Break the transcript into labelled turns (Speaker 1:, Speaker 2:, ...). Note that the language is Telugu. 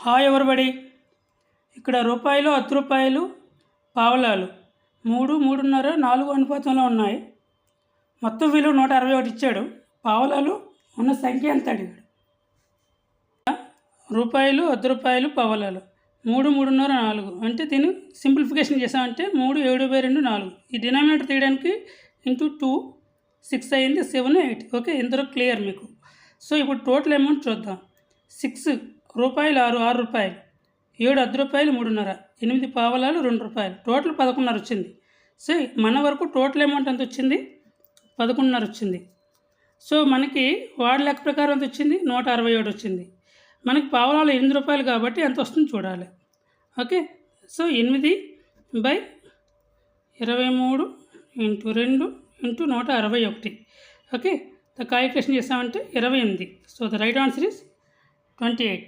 Speaker 1: Hi everybody. ఇక్కడ రూపాయలు, అర్ధ రూపాయలు, పావలాలు 3, 3.5, 4 అనుపాతంలో ఉన్నాయి. మొత్తం విలువ 161 ఇచ్చాడు. పావలాలు ఉన్న సంఖ్య ఎంత అడిగాడు. రూపాయలు, అర్ధ రూపాయలు, పావలాలు 3, 3.5, 4 అంటే దీన్ని సింప్లిఫికేషన్ చేసామంటే 3, 7/2, 4. ఈ డినామినేటర్ తీయడానికి ఇంటూ 2 6 అయింది, 7, 8. ఓకే, ఇంతలో క్లియర్ మీకు. సో ఇప్పుడు టోటల్ అమౌంట్ చూద్దాం. 6 రూపాయలు 6 రూపాయలు, 7 అర్ధ రూపాయలు 3.5, 8 పావలాలు 2 రూపాయలు, టోటల్ 11.5 వచ్చింది. సో మన వరకు టోటల్ అమౌంట్ ఎంత వచ్చింది? 11.5 వచ్చింది. సో మనకి వాడి లెక్క ప్రకారం ఎంత వచ్చింది? 167 వచ్చింది. మనకి పావలాలు 8 రూపాయలు కాబట్టి ఎంత వస్తుంది చూడాలి. Okay, so 8/23 × 2 × 161. Okay, the calculation చేసామంటే 28. So the right answer is 28.